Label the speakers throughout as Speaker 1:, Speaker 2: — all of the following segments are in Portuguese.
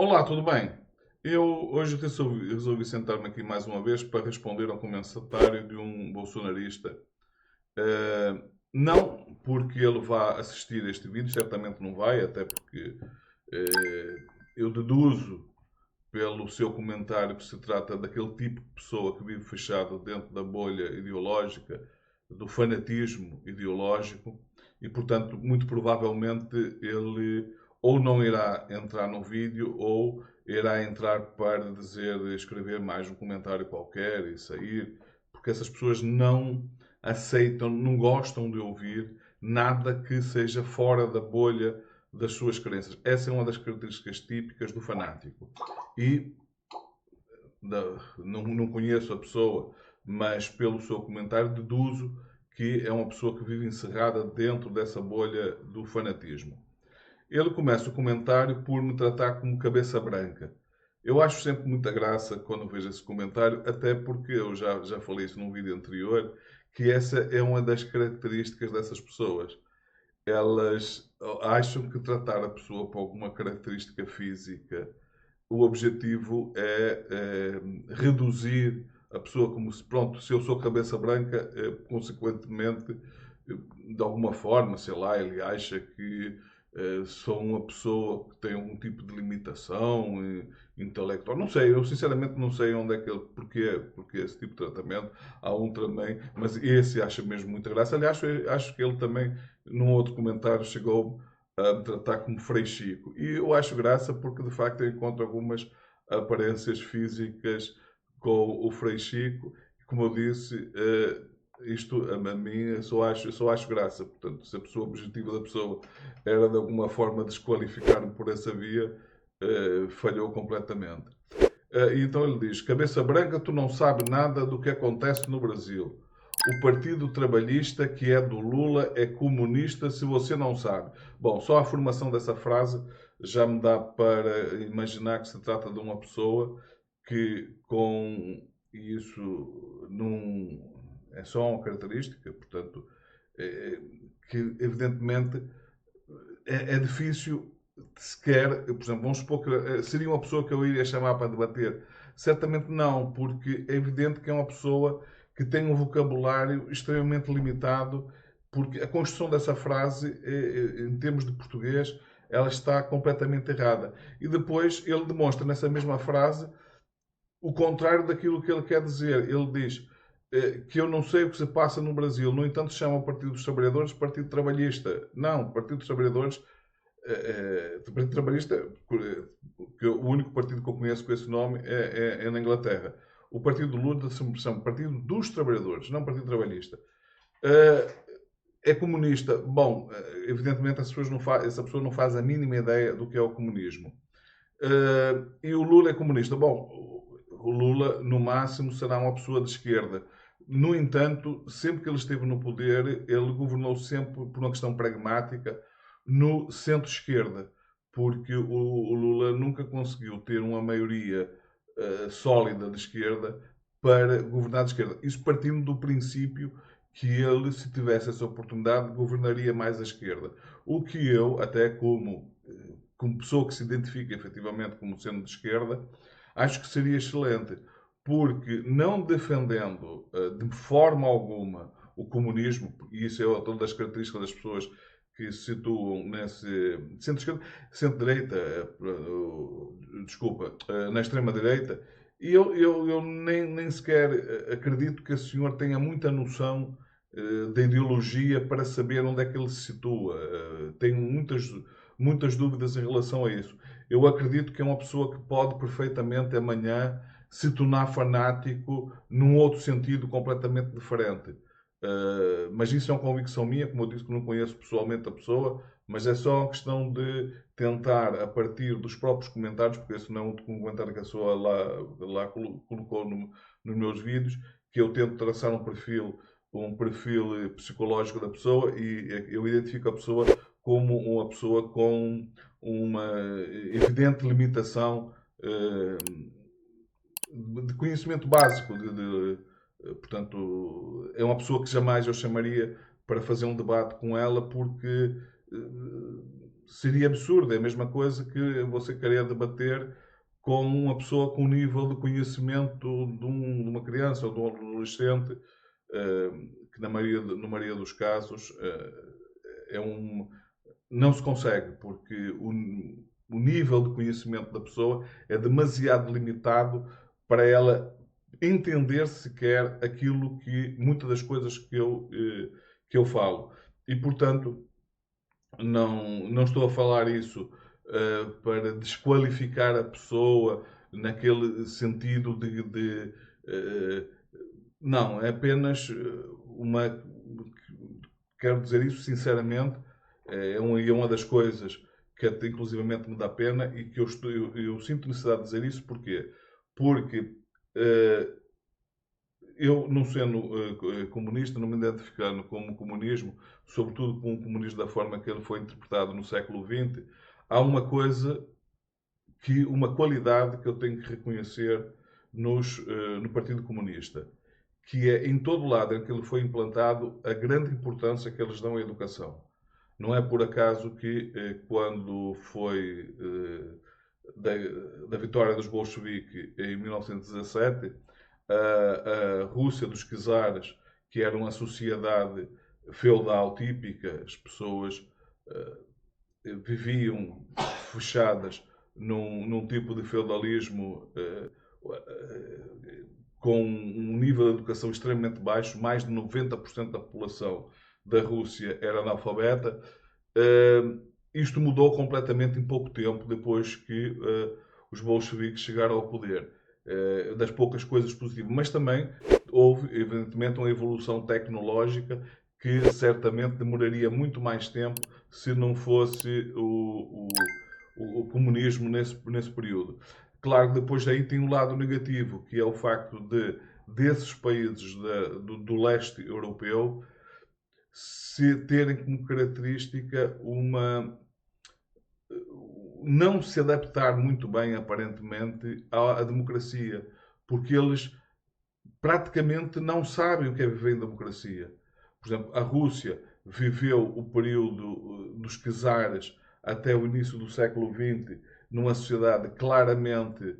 Speaker 1: Olá, tudo bem? Eu hoje resolvi sentar-me aqui mais uma vez para responder ao comentário de um bolsonarista. Não porque ele vá assistir a este vídeo, certamente não vai, até porque eu deduzo pelo seu comentário que se trata daquele tipo de pessoa que vive fechado dentro da bolha ideológica, do fanatismo ideológico, e portanto, muito provavelmente ele ou não irá entrar no vídeo ou irá entrar para dizer, escrever mais um comentário qualquer e sair, porque essas pessoas não aceitam, não gostam de ouvir nada que seja fora da bolha das suas crenças. Essa é uma das características típicas do fanático. E não conheço a pessoa, mas pelo seu comentário deduzo que é uma pessoa que vive encerrada dentro dessa bolha do fanatismo. Ele começa o comentário por me tratar como cabeça branca. Eu acho sempre muita graça quando vejo esse comentário, até porque eu já falei isso num vídeo anterior, que essa é uma das características dessas pessoas. Elas acham que tratar a pessoa por alguma característica física, o objetivo é reduzir a pessoa como se, pronto, se eu sou cabeça branca, consequentemente, de alguma forma, sei lá, ele acha que sou uma pessoa que tem algum tipo de limitação intelectual. Não sei, eu sinceramente não sei onde é que ele, porque esse tipo de tratamento. Há um também, mas esse acha mesmo muita graça. Aliás, eu acho que ele também, num outro comentário, chegou a me tratar como Frei Chico. E eu acho graça porque, de facto, eu encontro algumas aparências físicas com o Frei Chico. Como eu disse, isto a mim eu só acho graça. Portanto, se a pessoa objetiva da pessoa era de alguma forma desqualificar-me por essa via, falhou completamente. E então ele diz: Cabeça branca, tu não sabes nada do que acontece no Brasil. O Partido Trabalhista, que é do Lula, é comunista, se você não sabe. Bom, só a formação dessa frase já me dá para imaginar que se trata de uma pessoa que, com isso, não é só uma característica, portanto, é, que evidentemente é difícil sequer, por exemplo, vamos supor que seria uma pessoa que eu iria chamar para debater. Certamente não, porque é evidente que é uma pessoa que tem um vocabulário extremamente limitado, porque a construção dessa frase, em termos de português, ela está completamente errada. E depois ele demonstra nessa mesma frase o contrário daquilo que ele quer dizer. Ele diz que eu não sei o que se passa no Brasil, no entanto chama o Partido dos Trabalhadores Partido Trabalhista. Não, o Partido dos Trabalhadores do Partido Trabalhista, que o único partido que eu conheço com esse nome é na Inglaterra. O Partido do Lula se chama Partido dos Trabalhadores, não Partido Trabalhista. Eh, É comunista. Bom, evidentemente essa pessoa não faz a mínima ideia do que é o comunismo. E o Lula é comunista. Bom, o Lula, no máximo, será uma pessoa de esquerda. No entanto, sempre que ele esteve no poder, ele governou sempre por uma questão pragmática no centro-esquerda, porque o Lula nunca conseguiu ter uma maioria sólida de esquerda para governar de esquerda. Isso partindo do princípio que ele, se tivesse essa oportunidade, governaria mais à esquerda. O que eu, até como pessoa que se identifica efetivamente como sendo de esquerda, acho que seria excelente, porque não defendendo de forma alguma o comunismo, e isso é outra das características das pessoas que se situam nesse centro-esquerda, centro-direita, desculpa, na extrema-direita, e eu nem sequer acredito que o senhor tenha muita noção da ideologia para saber onde é que ele se situa. Tenho muitas dúvidas em relação a isso. Eu acredito que é uma pessoa que pode perfeitamente amanhã se tornar fanático num outro sentido completamente diferente. Mas isso é uma convicção minha, como eu disse que não conheço pessoalmente a pessoa, mas é só uma questão de tentar, a partir dos próprios comentários, porque esse não é um comentário que a pessoa lá colocou nos meus vídeos, que eu tento traçar um perfil psicológico da pessoa e eu identifico a pessoa como uma pessoa com uma evidente limitação de conhecimento básico. Portanto, é uma pessoa que jamais eu chamaria para fazer um debate com ela porque seria absurdo. É a mesma coisa que você querer debater com uma pessoa com um nível de conhecimento de uma criança ou de um adolescente, que na maioria dos casos é um, não se consegue, porque o nível de conhecimento da pessoa é demasiado limitado para ela entender sequer aquilo que, muitas das coisas que eu falo. E, portanto, não estou a falar isso para desqualificar a pessoa naquele sentido não, é apenas uma. Quero dizer isso sinceramente, é uma das coisas que até inclusivamente me dá pena e que eu sinto necessidade de dizer isso. Porquê? Porque eh, eu, não sendo comunista, não me identificando com o comunismo, sobretudo com o comunismo da forma que ele foi interpretado no século XX, há uma qualidade que eu tenho que reconhecer no Partido Comunista, que é, em todo lado em que ele foi implantado, a grande importância que eles dão à educação. Não é por acaso que, quando foi da, da vitória dos bolcheviques em 1917, a Rússia dos czares, que era uma sociedade feudal típica, as pessoas viviam fechadas num tipo de feudalismo com um nível de educação extremamente baixo. Mais de 90% da população da Rússia era analfabeta. Isto mudou completamente em pouco tempo depois que os bolcheviques chegaram ao poder. Das poucas coisas positivas, mas também houve, evidentemente, uma evolução tecnológica que certamente demoraria muito mais tempo se não fosse o comunismo nesse período. Claro que depois daí tem um lado negativo, que é o facto desses países do leste europeu terem como característica não se adaptar muito bem, aparentemente, à democracia, porque eles praticamente não sabem o que é viver em democracia. Por exemplo, a Rússia viveu o período dos czares até o início do século XX numa sociedade claramente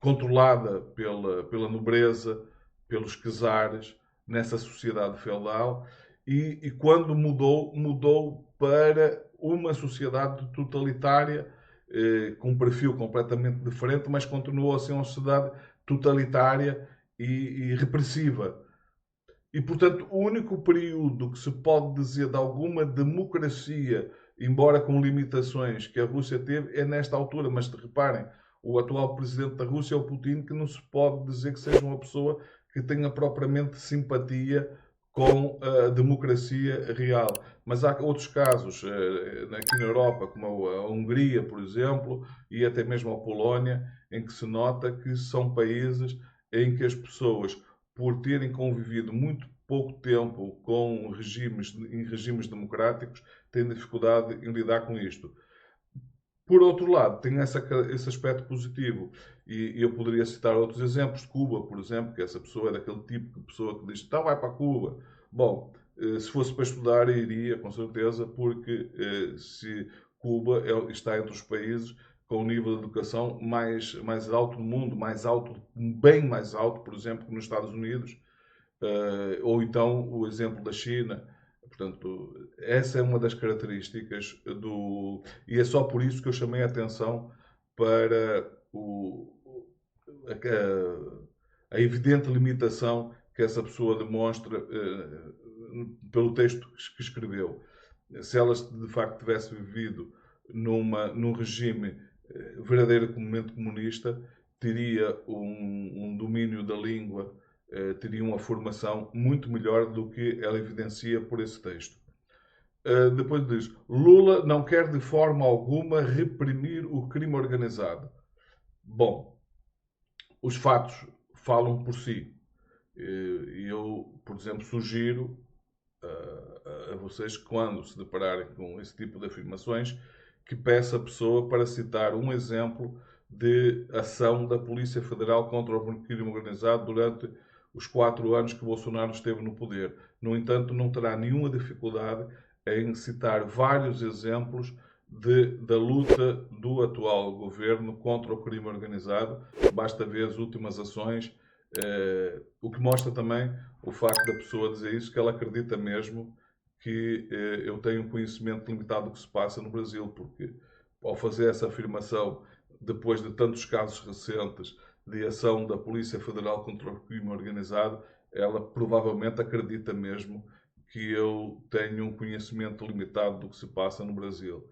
Speaker 1: controlada pela nobreza, pelos czares, nessa sociedade feudal, e quando mudou para uma sociedade totalitária, com um perfil completamente diferente, mas continuou a ser uma sociedade totalitária e repressiva. E, portanto, o único período que se pode dizer de alguma democracia, embora com limitações, que a Rússia teve, é nesta altura. Mas reparem, o atual presidente da Rússia é o Putin, que não se pode dizer que seja uma pessoa que tenha propriamente simpatia com a democracia real. Mas há outros casos aqui na Europa, como a Hungria, por exemplo, e até mesmo a Polónia, em que se nota que são países em que as pessoas, por terem convivido muito pouco tempo com em regimes democráticos, têm dificuldade em lidar com isto. Por outro lado, tem esse aspecto positivo. E eu poderia citar outros exemplos. Cuba, por exemplo, que essa pessoa é daquele tipo de pessoa que diz: então vai para Cuba. Bom, se fosse para estudar, iria, com certeza, porque se Cuba está entre os países com o nível de educação mais alto do mundo, mais alto, bem mais alto, por exemplo, que nos Estados Unidos, ou então o exemplo da China. Portanto, essa é uma das características e é só por isso que eu chamei a atenção para a evidente limitação que essa pessoa demonstra pelo texto que escreveu. Se ela de facto tivesse vivido num regime verdadeiramente comunista, teria um domínio da língua, teria uma formação muito melhor do que ela evidencia por esse texto. Depois diz: Lula não quer de forma alguma reprimir o crime organizado. Bom, os fatos falam por si. Eu, por exemplo, sugiro a vocês que, quando se depararem com esse tipo de afirmações, que peça a pessoa para citar um exemplo de ação da Polícia Federal contra o crime organizado durante os 4 anos que Bolsonaro esteve no poder. No entanto, não terá nenhuma dificuldade em citar vários exemplos da luta do atual governo contra o crime organizado. Basta ver as últimas ações, o que mostra também o facto da pessoa dizer isso, que ela acredita mesmo que eu tenho um conhecimento limitado do que se passa no Brasil, porque ao fazer essa afirmação, depois de tantos casos recentes de ação da Polícia Federal contra o crime organizado, ela provavelmente acredita mesmo que eu tenho um conhecimento limitado do que se passa no Brasil.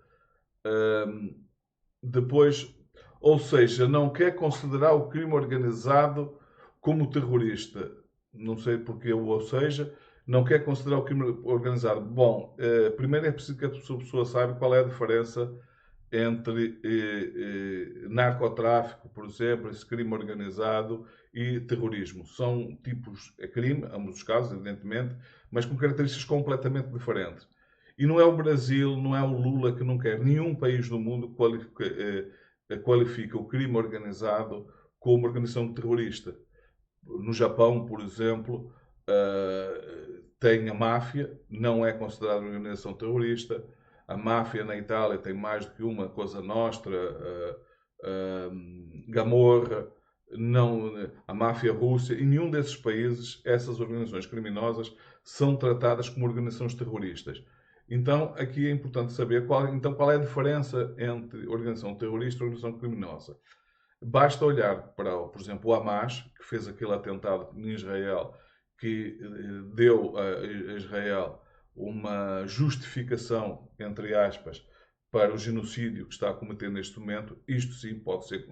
Speaker 1: Depois, ou seja, não quer considerar o crime organizado como terrorista. Não sei porque ou seja, não quer considerar o crime organizado. Bom, primeiro é preciso que a pessoa saiba qual é a diferença entre narcotráfico, por exemplo, esse crime organizado, e terrorismo. São tipos, é crime, ambos os casos, evidentemente, mas com características completamente diferentes. E não é o Brasil, não é o Lula que não quer. Nenhum país do mundo qualifica o crime organizado como organização terrorista. No Japão, por exemplo, tem a máfia, não é considerada uma organização terrorista. A máfia na Itália tem mais do que uma, Cosa Nostra, Gamorra, não, a máfia russa. Em nenhum desses países essas organizações criminosas são tratadas como organizações terroristas. Então, aqui é importante saber qual é a diferença entre organização terrorista e organização criminosa. Basta olhar para, por exemplo, o Hamas, que fez aquele atentado em Israel, que deu a Israel uma justificação, entre aspas, para o genocídio que está a cometer neste momento. Isto sim pode ser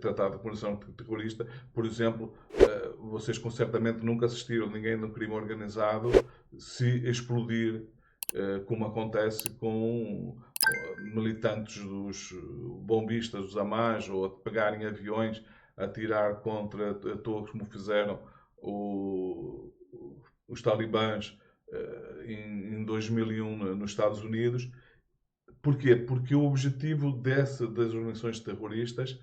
Speaker 1: tratado como organização terrorista. Por exemplo, vocês certamente nunca assistiram ninguém no crime organizado se explodir, como acontece com militantes dos bombistas dos Hamas, ou a pegarem aviões a tirar contra torres, como fizeram os talibãs em 2001 nos Estados Unidos. Porquê? Porque o objetivo das organizações terroristas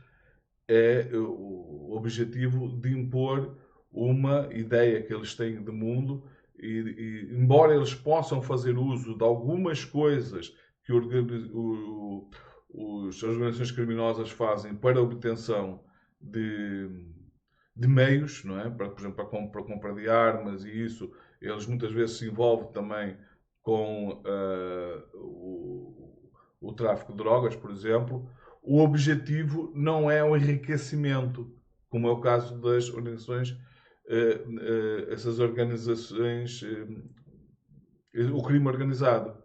Speaker 1: é o objetivo de impor uma ideia que eles têm de mundo, e embora eles possam fazer uso de algumas coisas que as organizações criminosas fazem para a obtenção de meios, não é? Por exemplo, para compra de armas, e isso, eles muitas vezes se envolvem também com o tráfico de drogas, por exemplo. O objetivo não é o enriquecimento, como é o caso das organizações, essas organizações, o crime organizado.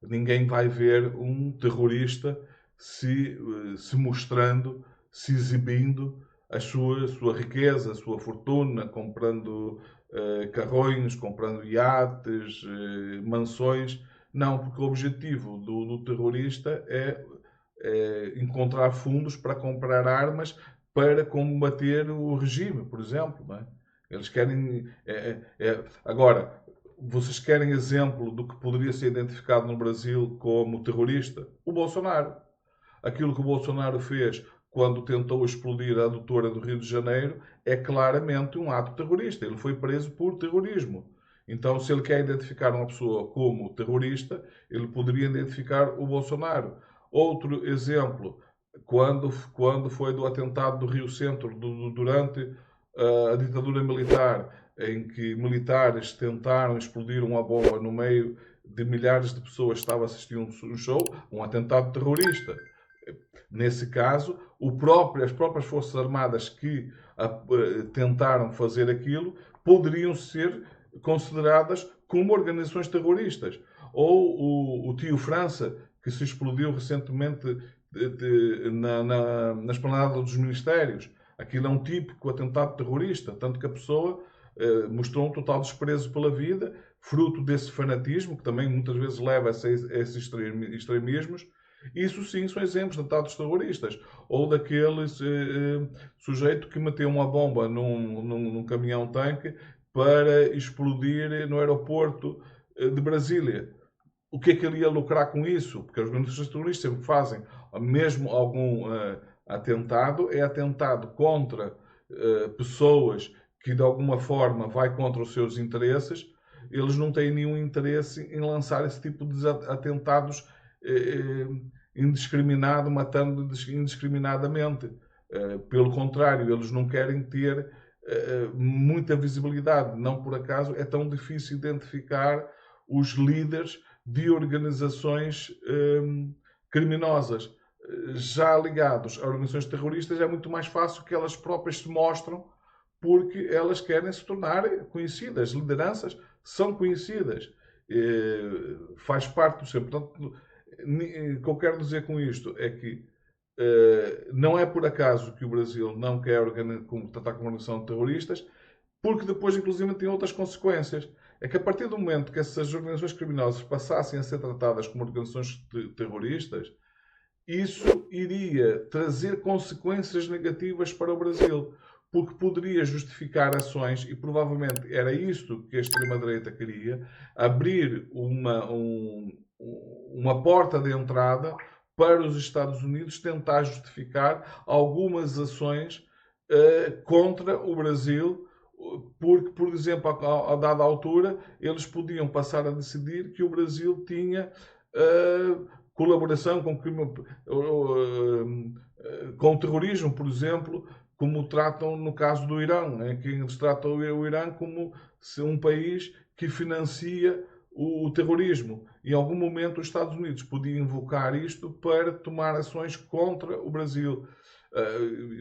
Speaker 1: Ninguém vai ver um terrorista se mostrando, se exibindo a sua riqueza, a sua fortuna, comprando carrões, comprando iates, mansões. Não, porque o objetivo do terrorista é encontrar fundos para comprar armas para combater o regime, por exemplo. Não é? Eles querem... Agora, vocês querem exemplo do que poderia ser identificado no Brasil como terrorista? O Bolsonaro. Aquilo que o Bolsonaro fez quando tentou explodir a adutora do Rio de Janeiro é claramente um ato terrorista. Ele foi preso por terrorismo. Então, se ele quer identificar uma pessoa como terrorista, ele poderia identificar o Bolsonaro. Outro exemplo, quando foi do atentado do Rio Centro, durante a ditadura militar, em que militares tentaram explodir uma bomba no meio de milhares de pessoas que estavam a assistir um show, um atentado terrorista. Nesse caso, as próprias Forças Armadas que tentaram fazer aquilo poderiam ser consideradas como organizações terroristas. Ou o Tio França, que se explodiu recentemente na esplanada dos Ministérios. Aquilo é um típico atentado terrorista, tanto que a pessoa mostrou um total desprezo pela vida, fruto desse fanatismo, que também muitas vezes leva a esses extremismos. Isso sim são exemplos de atentados terroristas. Ou daquele sujeito que meteu uma bomba num caminhão-tanque para explodir no aeroporto de Brasília. O que é que ele ia lucrar com isso? Porque as organizações terroristas sempre fazem, mesmo algum atentado, é atentado contra pessoas que de alguma forma vai contra os seus interesses, eles não têm nenhum interesse em lançar esse tipo de atentados indiscriminado, matando indiscriminadamente. Pelo contrário, eles não querem ter muita visibilidade. Não por acaso é tão difícil identificar os líderes de organizações criminosas. Já ligados a organizações terroristas, é muito mais fácil que elas próprias se mostram, porque elas querem se tornar conhecidas. Lideranças são conhecidas. Faz parte do seu. Portanto, o que eu quero dizer com isto é que não é por acaso que o Brasil não quer tratar com organização de terroristas, porque depois, inclusive, tem outras consequências. É que a partir do momento que essas organizações criminosas passassem a ser tratadas como organizações terroristas, isso iria trazer consequências negativas para o Brasil, porque poderia justificar ações, e provavelmente era isto que a extrema-direita queria, abrir uma porta de entrada para os Estados Unidos tentar justificar algumas ações contra o Brasil, porque, por exemplo, a dada altura, eles podiam passar a decidir que o Brasil tinha colaboração com o terrorismo, por exemplo, como tratam no caso do Irão, né? Que eles tratam o Irã como um país que financia o terrorismo. Em algum momento os Estados Unidos podiam invocar isto para tomar ações contra o Brasil.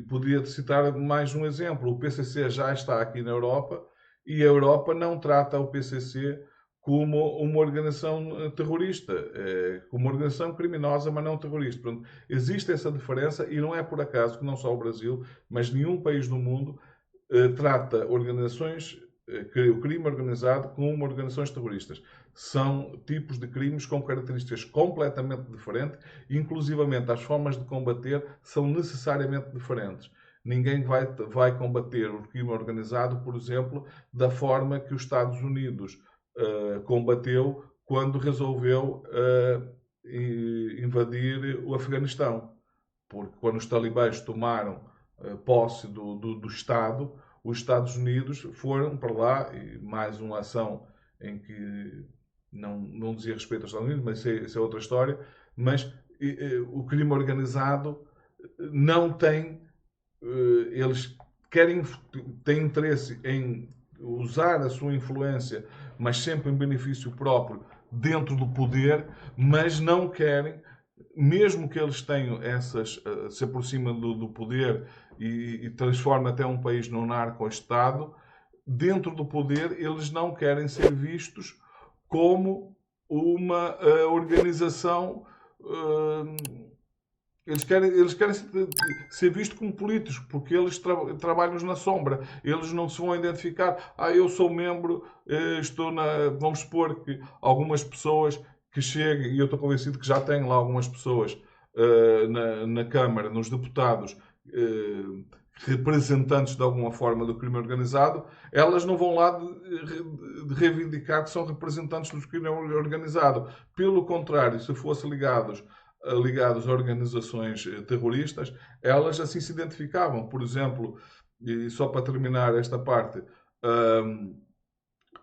Speaker 1: Podia citar mais um exemplo. O PCC já está aqui na Europa e a Europa não trata o PCC como uma organização terrorista, como uma organização criminosa, mas não terrorista. Portanto, existe essa diferença e não é por acaso que não só o Brasil, mas nenhum país do mundo trata organizações, o crime organizado como organizações terroristas. São tipos de crimes com características completamente diferentes, inclusivamente as formas de combater são necessariamente diferentes. Ninguém vai combater o crime organizado, por exemplo, da forma que os Estados Unidos combateu quando resolveu invadir o Afeganistão. Porque quando os talibãs tomaram posse do Estado, os Estados Unidos foram para lá, e mais uma ação em que não dizia respeito aos Estados Unidos, mas isso é outra história, mas o crime organizado não tem, eles têm interesse em usar a sua influência, mas sempre em benefício próprio, dentro do poder, mas não querem, mesmo que eles tenham se aproximam do poder e transformem até um país num narco-estado, dentro do poder eles não querem ser vistos como uma organização. Eles querem ser vistos como políticos, porque eles trabalham na sombra. Eles não se vão identificar. Eu sou membro, estou na. Vamos supor que algumas pessoas que cheguem, e eu estou convencido que já tem lá algumas pessoas na Câmara, nos deputados, representantes de alguma forma do crime organizado, elas não vão lá de reivindicar que são representantes do crime organizado. Pelo contrário, se fossem ligados a organizações terroristas, elas assim se identificavam. Por exemplo, e só para terminar esta parte,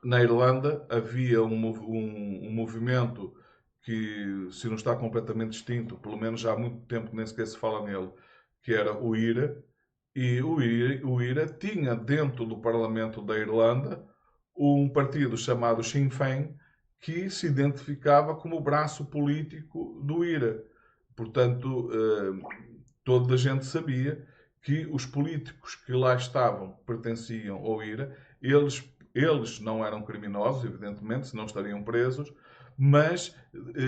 Speaker 1: na Irlanda havia um movimento que, se não está completamente extinto, pelo menos já há muito tempo que nem sequer se fala nele, que era o IRA. E o IRA tinha dentro do Parlamento da Irlanda um partido chamado Sinn Féin, que se identificava como o braço político do IRA. Portanto, toda a gente sabia que os políticos que lá estavam pertenciam ao IRA. Eles não eram criminosos, evidentemente, senão estariam presos, mas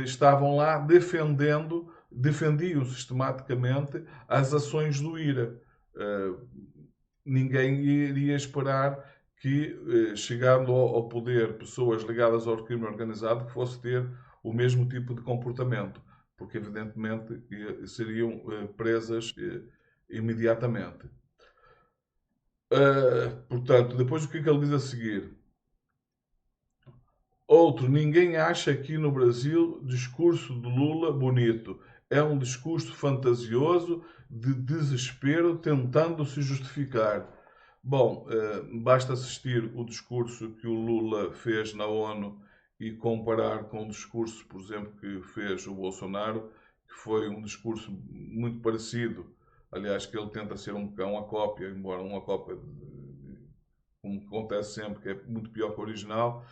Speaker 1: estavam lá defendiam sistematicamente as ações do IRA. Ninguém iria esperar que, chegando ao poder, pessoas ligadas ao crime organizado que fosse ter o mesmo tipo de comportamento, porque evidentemente seriam presas imediatamente. Portanto, depois o que é que ele diz a seguir? Outro, ninguém acha aqui no Brasil discurso de Lula bonito. É um discurso fantasioso de desespero tentando se justificar. Bom, basta assistir o discurso que o Lula fez na ONU e comparar com o discurso, por exemplo, que fez o Bolsonaro, que foi um discurso muito parecido. Aliás, que ele tenta ser uma cópia, embora uma cópia, como acontece sempre, que é muito pior que o original,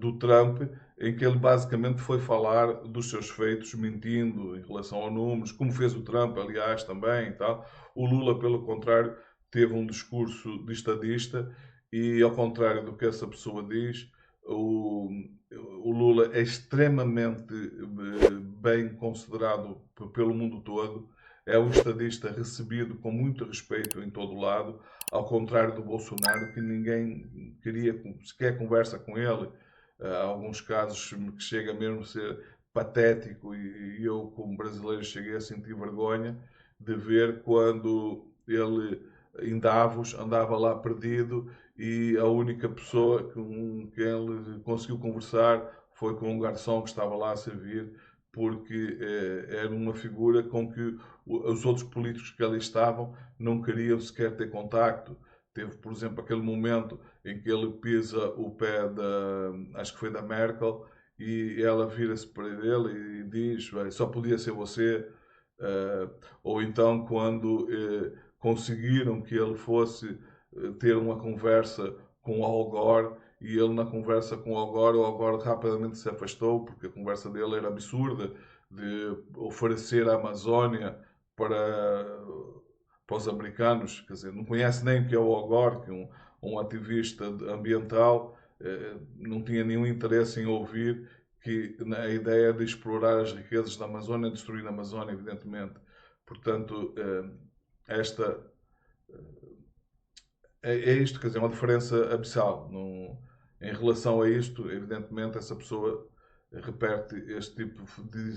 Speaker 1: do Trump, em que ele basicamente foi falar dos seus feitos, mentindo em relação a números, como fez o Trump, aliás, também e tal. O Lula, pelo contrário, teve um discurso de estadista e, ao contrário do que essa pessoa diz, o, o Lula é extremamente bem considerado pelo mundo todo. É um estadista recebido com muito respeito em todo o lado, ao contrário do Bolsonaro, que ninguém queria sequer conversa com ele. Há alguns casos que chega mesmo a ser patético e eu, como brasileiro, cheguei a sentir vergonha de ver quando ele, em Davos, andava lá perdido e a única pessoa com quem ele conseguiu conversar foi com um garçom que estava lá a servir, porque era uma figura com que os outros políticos que ali estavam não queriam sequer ter contacto. Teve, por exemplo, aquele momento em que ele pisa o pé da, acho que foi da Merkel, e ela vira-se para ele e diz, só podia ser você. Ou então quando conseguiram que ele fosse ter uma conversa com o Al Gore, e ele na conversa com o Al Gore rapidamente se afastou, porque a conversa dele era absurda, de oferecer a Amazónia para, para os americanos, quer dizer, não conhece nem o que é o Al Gore, que é um ativista ambiental, não tinha nenhum interesse em ouvir que a ideia de explorar as riquezas da Amazónia, destruir a Amazónia, evidentemente. Portanto, esta é isto, quer dizer, é uma diferença abissal. Em relação a isto, evidentemente, essa pessoa repete este tipo,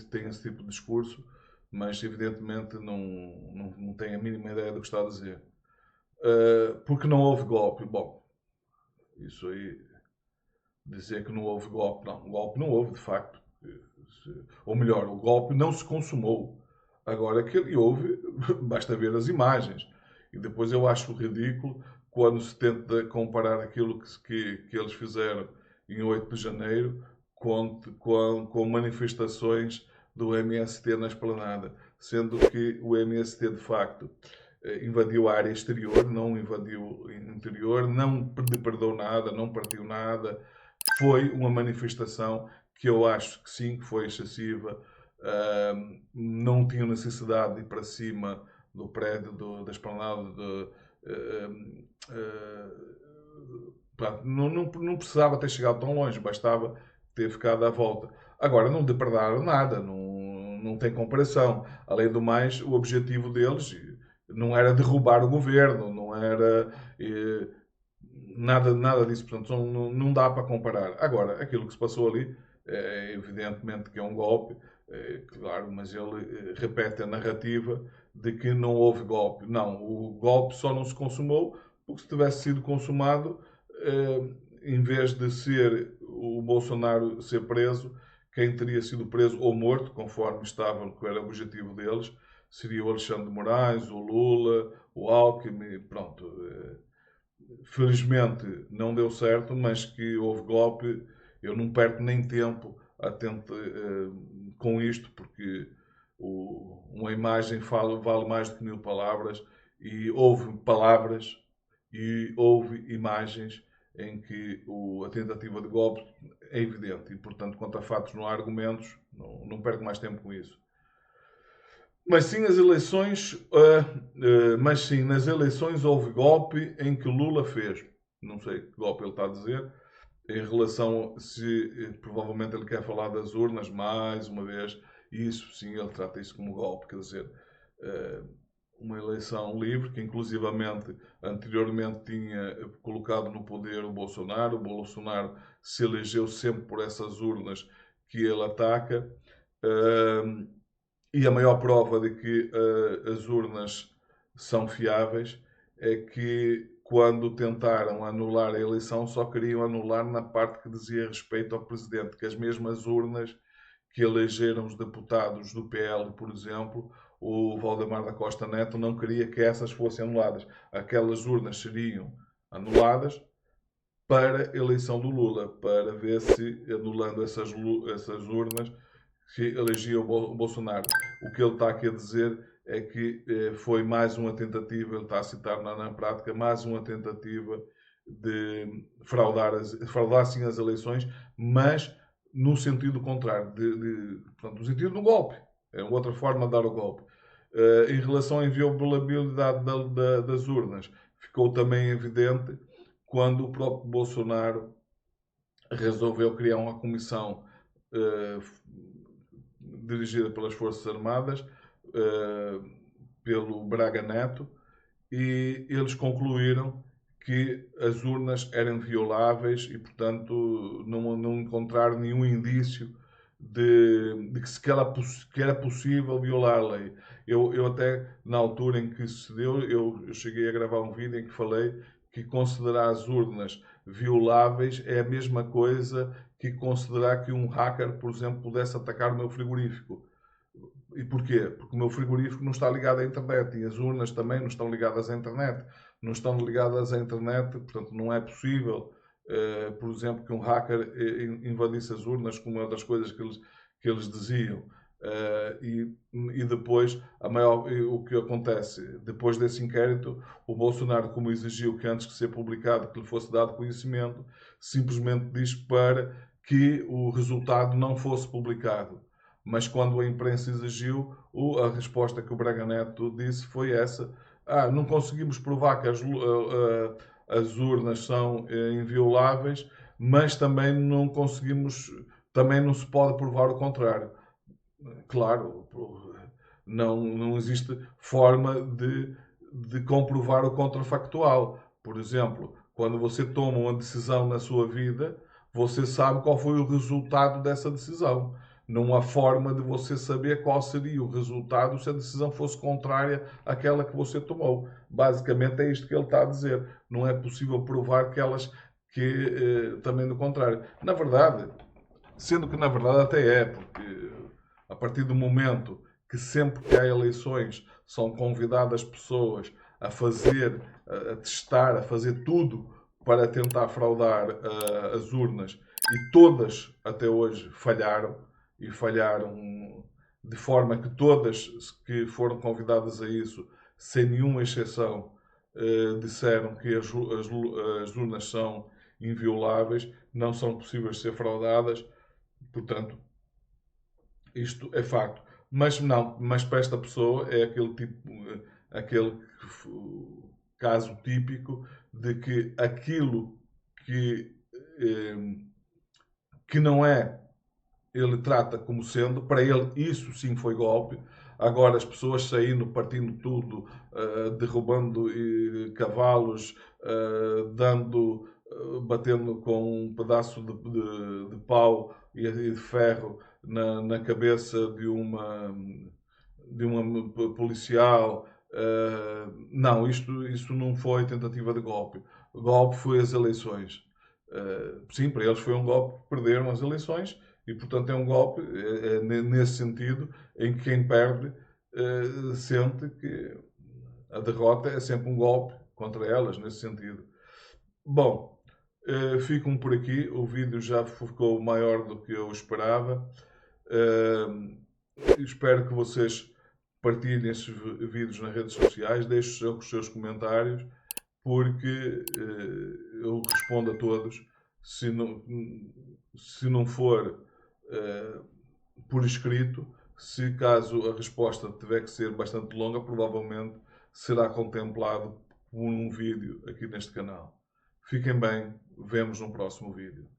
Speaker 1: tem esse tipo de discurso, mas evidentemente não tem a mínima ideia do que está a dizer. Porque não houve golpe. Bom, isso aí, dizer que não houve golpe, não. Golpe não houve, de facto. Ou melhor, o golpe não se consumou. Agora que ele houve, basta ver as imagens. E depois eu acho ridículo quando se tenta comparar aquilo que eles fizeram em 8 de janeiro com manifestações do MST na esplanada. Sendo que o MST, de facto, invadiu a área exterior, não invadiu o interior, não depredou nada, não partiu nada. Foi uma manifestação que eu acho que sim, que foi excessiva. Não tinham necessidade de ir para cima do prédio da esplanada. Não precisava ter chegado tão longe, bastava ter ficado à volta. Agora, não depredaram nada, não tem comparação. Além do mais, o objetivo deles não era derrubar o governo, não era nada disso. Portanto, não dá para comparar. Agora, aquilo que se passou ali, evidentemente que é um golpe, claro, mas ele repete a narrativa de que não houve golpe. Não, o golpe só não se consumou porque se tivesse sido consumado, em vez de ser o Bolsonaro ser preso, quem teria sido preso ou morto, conforme estava, que era o objetivo deles, seria o Alexandre de Moraes, o Lula, o Alckmin, pronto. Felizmente não deu certo, mas que houve golpe, eu não perco nem tempo com isto, porque uma imagem vale mais do que 1000 palavras, e houve palavras e houve imagens em que a tentativa de golpe é evidente. E, portanto, quanto a fatos não há argumentos, não perco mais tempo com isso. Mas sim, mas sim, nas eleições houve golpe em que Lula fez. Não sei que golpe ele está a dizer. Em relação se provavelmente ele quer falar das urnas mais uma vez, e isso sim, ele trata isso como golpe, quer dizer, eh, uma eleição livre que inclusivamente anteriormente tinha colocado no poder o Bolsonaro se elegeu sempre por essas urnas que ele ataca. Uh, e a maior prova de que as urnas são fiáveis é que, quando tentaram anular a eleição, só queriam anular na parte que dizia respeito ao presidente, que as mesmas urnas que elegeram os deputados do PL, por exemplo, o Valdemar da Costa Neto não queria que essas fossem anuladas. Aquelas urnas seriam anuladas para a eleição do Lula, para ver se, anulando essas urnas, se elegia o Bolsonaro. O que ele está aqui a dizer é que foi mais uma tentativa, ele está a citar na prática, mais uma tentativa de fraudar sim as eleições, mas no sentido contrário, portanto, no sentido do golpe. É outra forma de dar o golpe. Em relação à inviolabilidade das urnas, ficou também evidente quando o próprio Bolsonaro resolveu criar uma comissão dirigida pelas Forças Armadas, pelo Braga Neto, e eles concluíram que as urnas eram violáveis e, portanto, não encontraram nenhum indício de que era possível violar a lei. Eu até, na altura em que sucedeu, eu cheguei a gravar um vídeo em que falei que considerar as urnas violáveis é a mesma coisa que considerar que um hacker, por exemplo, pudesse atacar o meu frigorífico. E porquê? Porque o meu frigorífico não está ligado à internet e as urnas também não estão ligadas à internet. Não estão ligadas à internet, portanto, não é possível, por exemplo, que um hacker invadisse as urnas, como é uma das coisas que eles diziam. E depois, o que acontece? Depois desse inquérito, o Bolsonaro, como exigiu que antes de ser publicado, que lhe fosse dado conhecimento, simplesmente diz para que o resultado não fosse publicado. Mas quando a imprensa exigiu, a resposta que o Braga Neto disse foi essa. Não conseguimos provar que as urnas são invioláveis, mas também também não se pode provar o contrário. Claro, não existe forma de comprovar o contrafactual. Por exemplo, quando você toma uma decisão na sua vida, você sabe qual foi o resultado dessa decisão. Não há forma de você saber qual seria o resultado se a decisão fosse contrária àquela que você tomou. Basicamente é isto que ele está a dizer. Não é possível provar também do contrário. Na verdade, sendo que na verdade até é, porque a partir do momento que sempre que há eleições são convidadas pessoas a testar, a fazer tudo para tentar fraudar as urnas e todas até hoje falharam e falharam de forma que todas que foram convidadas a isso, sem nenhuma exceção, disseram que as urnas são invioláveis, não são possíveis de ser fraudadas, portanto, isto é facto. Mas não, mas para esta pessoa é aquele caso típico de que aquilo que, que não é, ele trata como sendo, para ele isso sim foi golpe. Agora as pessoas saindo, partindo tudo, derrubando cavalos, batendo com um pedaço de pau e de ferro na cabeça de uma policial. Não, isto não foi tentativa de golpe. O golpe foi as eleições. Sim, para eles foi um golpe, perderam as eleições e, portanto, é um golpe nesse sentido em que quem perde sente que a derrota é sempre um golpe contra elas, nesse sentido. Bom, ficam por aqui. O vídeo já ficou maior do que eu esperava. Espero que vocês partilhem estes vídeos nas redes sociais, deixem os seus comentários, porque eu respondo a todos. Se não for por escrito, se caso a resposta tiver que ser bastante longa, provavelmente será contemplado por um vídeo aqui neste canal. Fiquem bem, vemos no próximo vídeo.